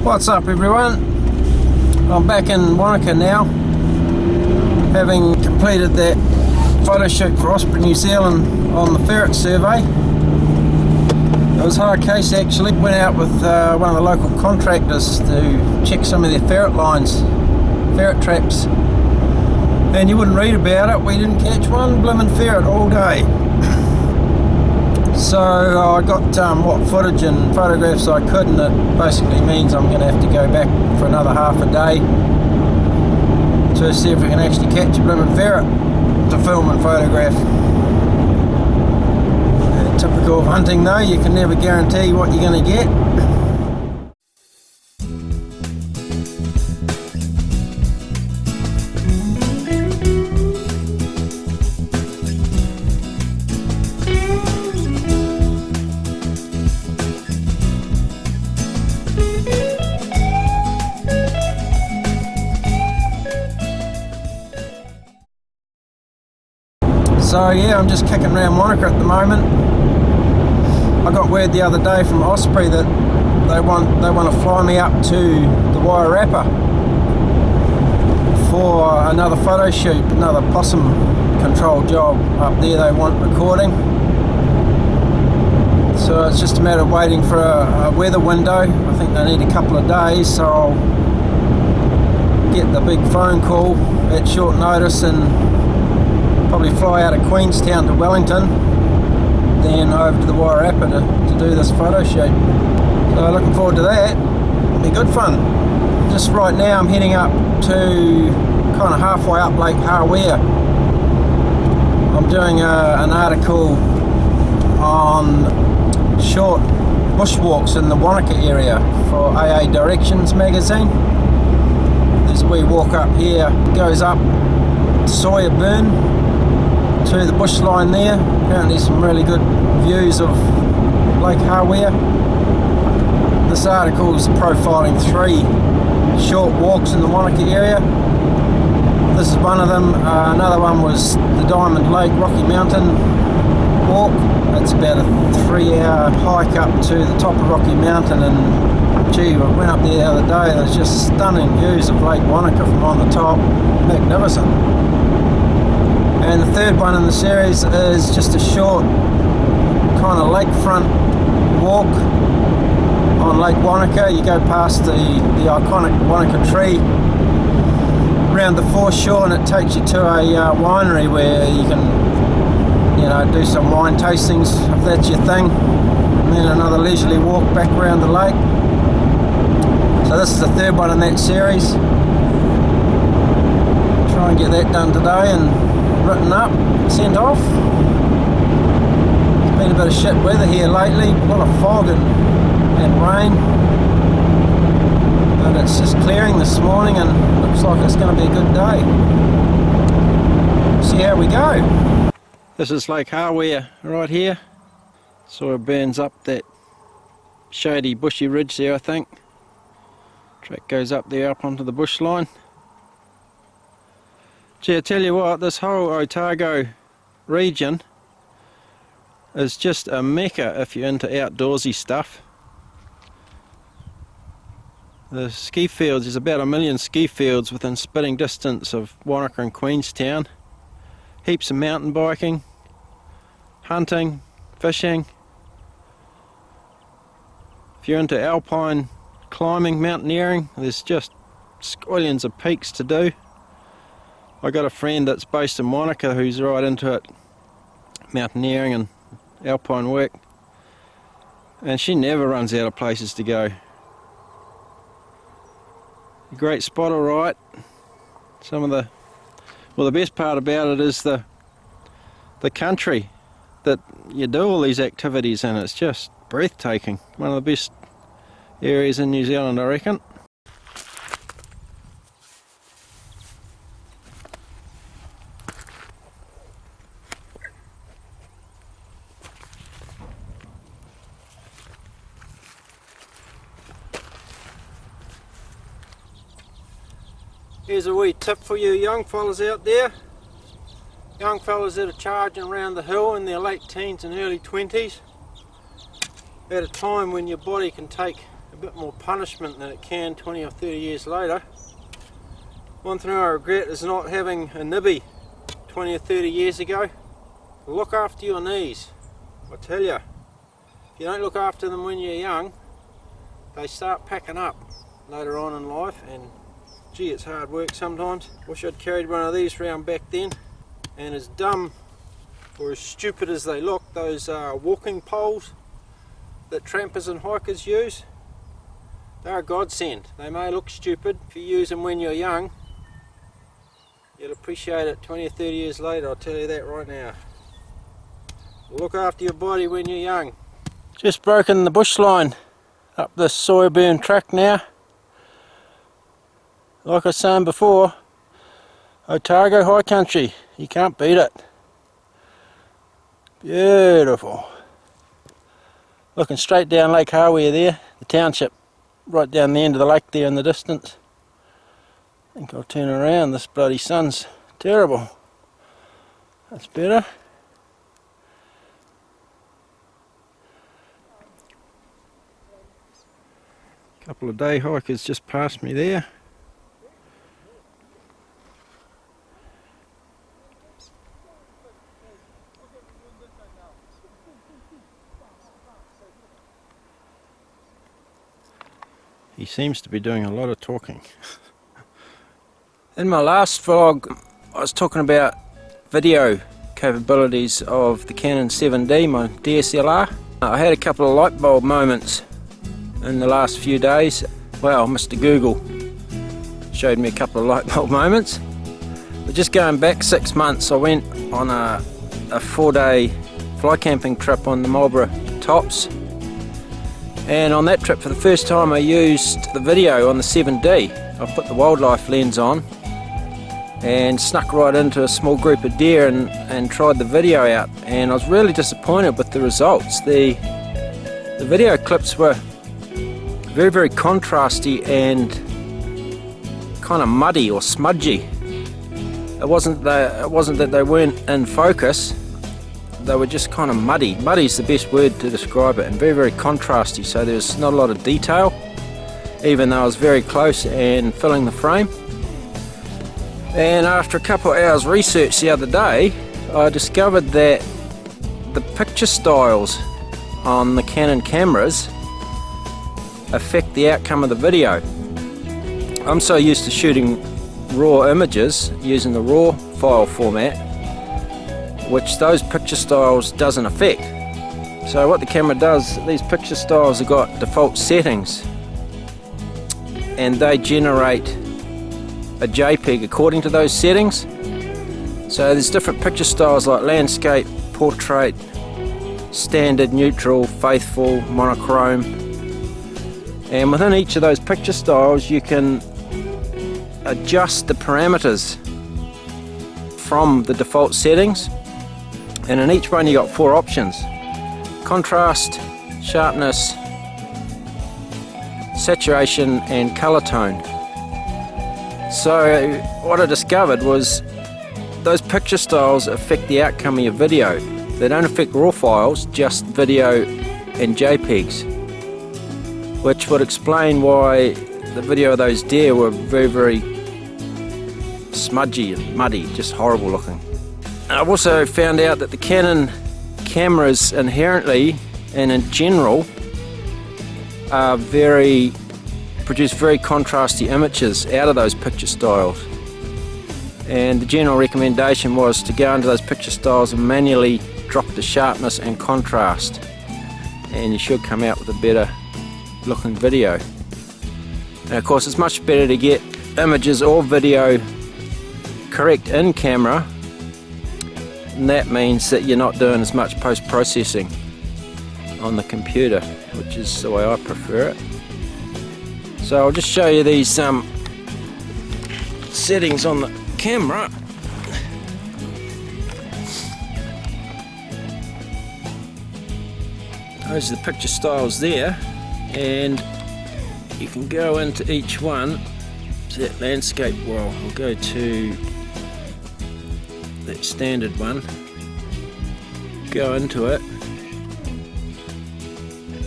What's up everyone? I'm back in Wanaka now, having completed that photo shoot for Osprey New Zealand on the ferret survey. It was hard case actually. Went out with one of the local contractors to check some of their ferret lines, ferret traps, and you wouldn't read about it, we didn't catch one blimmin' ferret all day. So I got what footage and photographs I could, and it basically means I'm going to have to go back for another half a day to see if we can actually catch a blooming ferret to film and photograph. Typical of hunting though, you can never guarantee what you're going to get. So yeah, I'm just kicking around Wanaka at the moment. I got word the other day from Osprey that they want to fly me up to the Wairarapa for another photo shoot, another possum control job up there. They want recording. So it's just a matter of waiting for a weather window. I think they need a couple of days, so I'll get the big phone call at short notice and probably fly out of Queenstown to Wellington, then over to the Wairarapa to do this photo shoot. So looking forward to that. It'll be good fun. Just right now I'm heading up to kind of halfway up Lake Hawea. I'm doing an article on short bushwalks in the Wanaka area for AA Directions magazine. There's a wee walk up here, goes up Sawyer Burn to the bush line there. Apparently some really good views of Lake Hawea. This article is profiling 3 short walks in the Wanaka area. This is one of them. Another one was the Diamond Lake Rocky Mountain walk. It's about a 3-hour hike up to the top of Rocky Mountain, and gee, I went up there the other day. There's just stunning views of Lake Wanaka from on the top. Magnificent. And the third one in the series is just a short kind of lakefront walk on Lake Wanaka. You go past the iconic Wanaka tree around the foreshore, and it takes you to a winery where you can, you know, do some wine tastings if that's your thing, and then another leisurely walk back around the lake. So this is the third one in that series. Try and get that done today and written up, sent off. It's been a bit of shit weather here lately, a lot of fog and rain, but it's just clearing this morning and looks like it's going to be a good day. See how we go. This is Lake Hawea right here. Sawyer Burns up that shady bushy ridge there, I think. Track goes up there up onto the bush line. Gee, I tell you what, this whole Otago region is just a mecca if you're into outdoorsy stuff. The ski fields, there's about 1 million ski fields within spitting distance of Wanaka and Queenstown. Heaps of mountain biking, hunting, fishing. If you're into alpine climbing, mountaineering, there's just squillions of peaks to do. I got a friend that's based in Wanaka who's right into it, mountaineering and alpine work, and she never runs out of places to go. A great spot, alright. The best part about it is the country that you do all these activities in. It's just breathtaking. One of the best areas in New Zealand, I reckon. Here's a wee tip for you young fellas out there. Young fellas that are charging around the hill in their late teens and early 20s. At a time when your body can take a bit more punishment than it can 20 or 30 years later. One thing I regret is not having a nibby 20 or 30 years ago. Look after your knees. I tell you, if you don't look after them when you're young, they start packing up later on in life, and gee, it's hard work sometimes. Wish I'd carried one of these round back then. And as dumb or as stupid as they look, those walking poles that trampers and hikers use, they're a godsend. They may look stupid. If you use them when you're young, you'll appreciate it 20 or 30 years later, I'll tell you that right now. Look after your body when you're young. Just broken the bush line up this Sawyer Burn track now. Like I was saying before, Otago high country, you can't beat it. Beautiful. Looking straight down Lake Hawea there, the township, right down the end of the lake there in the distance. I think I'll turn around, this bloody sun's terrible. That's better. Couple of day hikers just passed me there. He seems to be doing a lot of talking. In my last vlog, I was talking about video capabilities of the Canon 7D, my DSLR. I had a couple of light bulb moments in the last few days. Well, Mr. Google showed me a couple of light bulb moments. But just going back 6 months, I went on a 4-day fly camping trip on the Marlborough Tops. And on that trip, for the first time, I used the video on the 7D. I put the wildlife lens on and snuck right into a small group of deer and tried the video out. And I was really disappointed with the results. The video clips were very, very contrasty and kind of muddy or smudgy. It wasn't that they weren't in focus. They were just kind of muddy. Muddy is the best word to describe it, and very, very contrasty, so there's not a lot of detail, even though I was very close and filling the frame. And after a couple of hours research the other day, I discovered that the picture styles on the Canon cameras affect the outcome of the video. I'm so used to shooting raw images using the RAW file format, which those picture styles doesn't affect. So what the camera does, these picture styles have got default settings and they generate a JPEG according to those settings. So there's different picture styles like landscape, portrait, standard, neutral, faithful, monochrome, and within each of those picture styles you can adjust the parameters from the default settings. And in each one you got 4 options: contrast, sharpness, saturation and color tone. So what I discovered was those picture styles affect the outcome of your video. They don't affect raw files, just video and JPEGs, which would explain why the video of those deer were very, very smudgy and muddy, just horrible looking. I've also found out that the Canon cameras inherently and in general are produce very contrasty images out of those picture styles. And the general recommendation was to go into those picture styles and manually drop the sharpness and contrast, and you should come out with a better looking video. And of course it's much better to get images or video correct in camera, and that means that you're not doing as much post-processing on the computer, which is the way I prefer it. So I'll just show you these settings on the camera. Those are the picture styles there, and you can go into each one. So that landscape, well, I'll go to that standard one, go into it,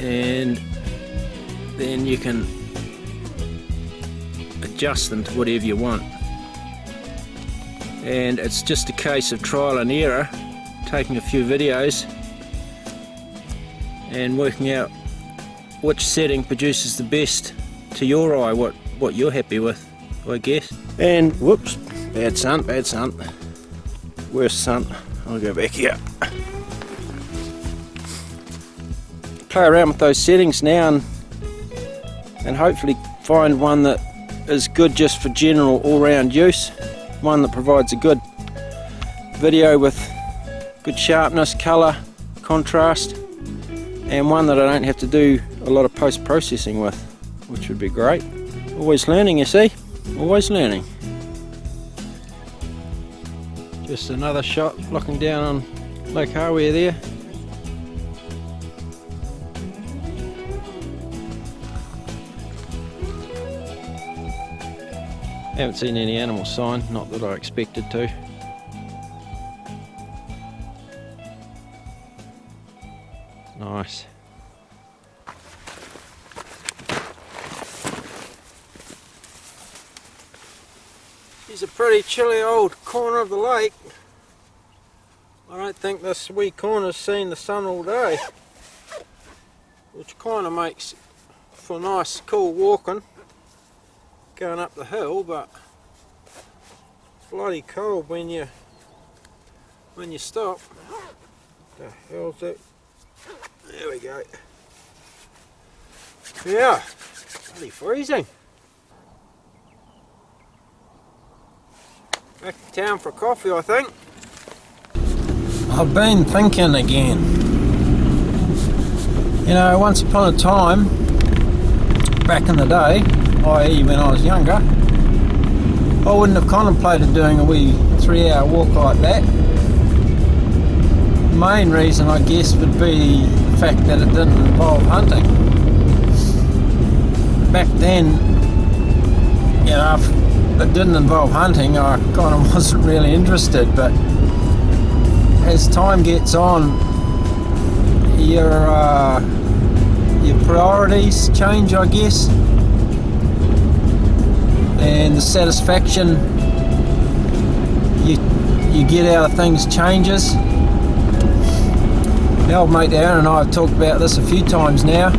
and then you can adjust them to whatever you want. And it's just a case of trial and error, taking a few videos and working out which setting produces the best to your eye, what you're happy with, I guess. And whoops, bad sun, worst sun. I'll go back here. Play around with those settings now and hopefully find one that is good just for general all-round use, one that provides a good video with good sharpness, colour, contrast, and one that I don't have to do a lot of post-processing with, which would be great. Always learning, you see, always learning. Just another shot looking down on Lake Hawea there. Haven't seen any animal sign, not that I expected to. Nice. It's a pretty chilly old corner of the lake. I don't think this wee corner's seen the sun all day, which kind of makes for nice cool walking going up the hill, but bloody cold when you stop. What the hell's that? There we go. Yeah, bloody freezing. Back to town for coffee, I think. I've been thinking again. You know, once upon a time, back in the day, i.e. when I was younger, I wouldn't have contemplated doing a wee 3-hour walk like that. The main reason, I guess, would be the fact that it didn't involve hunting. Back then, you know, if it didn't involve hunting, I kind of wasn't really interested, but as time gets on, your priorities change, I guess, and the satisfaction you get out of things changes. The old mate Aaron and I have talked about this a few times now.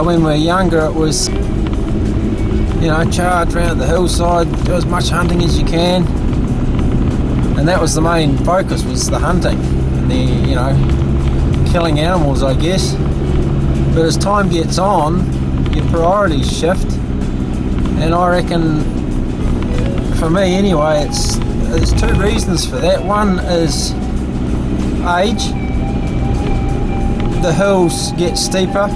When we were younger, it was, you know, charge around the hillside, do as much hunting as you can, and that was the main focus, was the hunting and the, you know, killing animals, I guess. But as time gets on, your priorities shift, and I reckon, for me anyway, there's two reasons for that. One is age. The hills get steeper,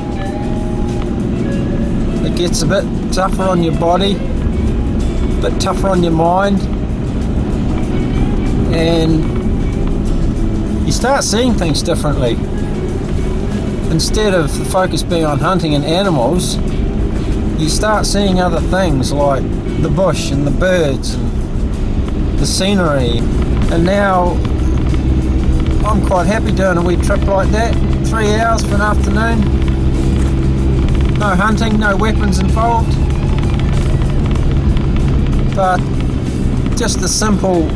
it gets a bit tougher on your body, a bit tougher on your mind, and you start seeing things differently. Instead of the focus being on hunting and animals, you start seeing other things like the bush and the birds and the scenery. And now I'm quite happy doing a wee trip like that, 3 hours for an afternoon, no hunting, no weapons involved, but just a simple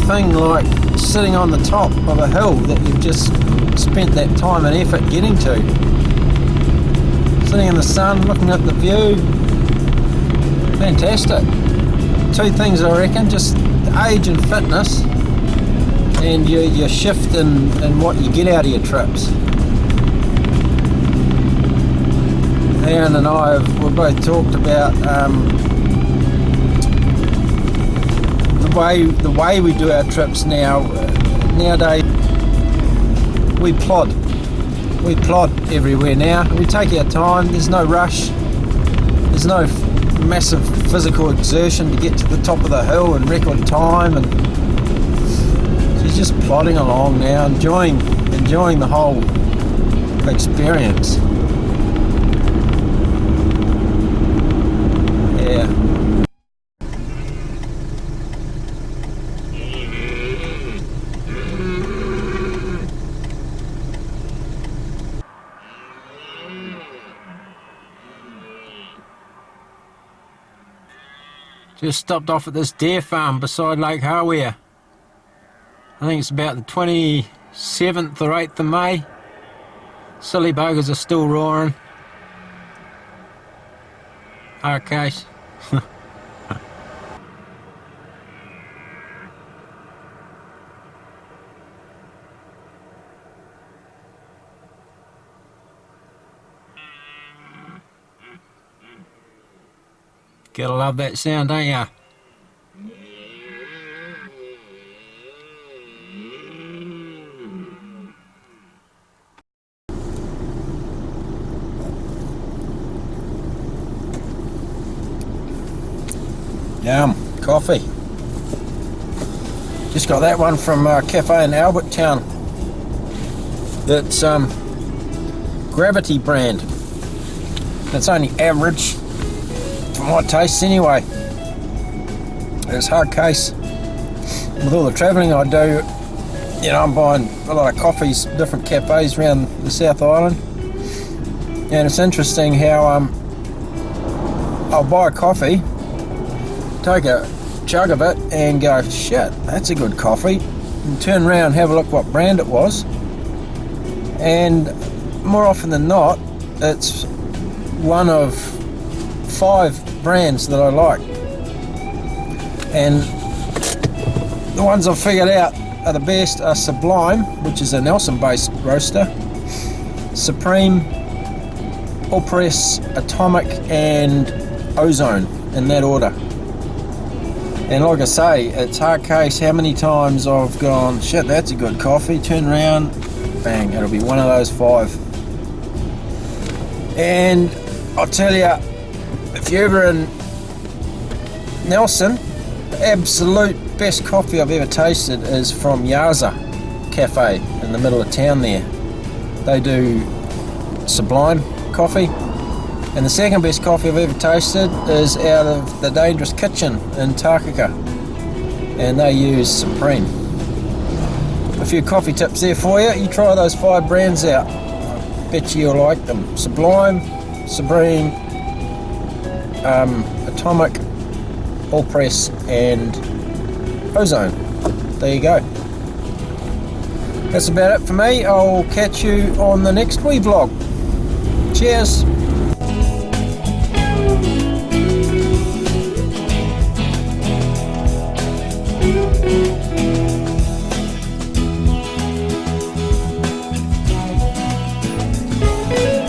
thing like sitting on the top of a hill that you've just spent that time and effort getting to, sitting in the sun, looking at the view. Fantastic. Two things, I reckon, just age and fitness, and your shift in what you get out of your trips. Aaron and I we've both talked about the way we do our trips now. Nowadays we plod everywhere now. We take our time, there's no rush, there's no massive physical exertion to get to the top of the hill in record time, and she's just plodding along now, enjoying the whole experience. Yeah. Just stopped off at this deer farm beside Lake Hawea. I think it's about the 27th or 8th of May. Silly buggers are still roaring. Okay. Gotta love that sound, don't ya? Yum, coffee. Just got that one from a cafe in Albertown. It's Gravity brand. It's only average for my tastes anyway. It's hard case. With all the travelling I do, you know, I'm buying a lot of coffees, different cafes around the South Island. And it's interesting how I'll buy a coffee, take a chug of it and go, shit, that's a good coffee, and turn around and have a look what brand it was, and more often than not it's one of 5 brands that I like. And the ones I've figured out are the best are Sublime, which is a Nelson based roaster, Supreme, All Press, Atomic and Ozone, in that order. And like I say, it's hard case how many times I've gone, shit, that's a good coffee, turn around, bang, it'll be one of those 5. And I'll tell you, if you're ever in Nelson, the absolute best coffee I've ever tasted is from Yaza Cafe in the middle of town there. They do Sublime coffee. And the second best coffee I've ever tasted is out of the Dangerous Kitchen in Takaka, and they use Supreme. A few coffee tips there for you. You try those 5 brands out. I bet you'll like them. Sublime, Supreme, Atomic, All Press and Ozone. There you go. That's about it for me. I'll catch you on the next wee vlog. Cheers.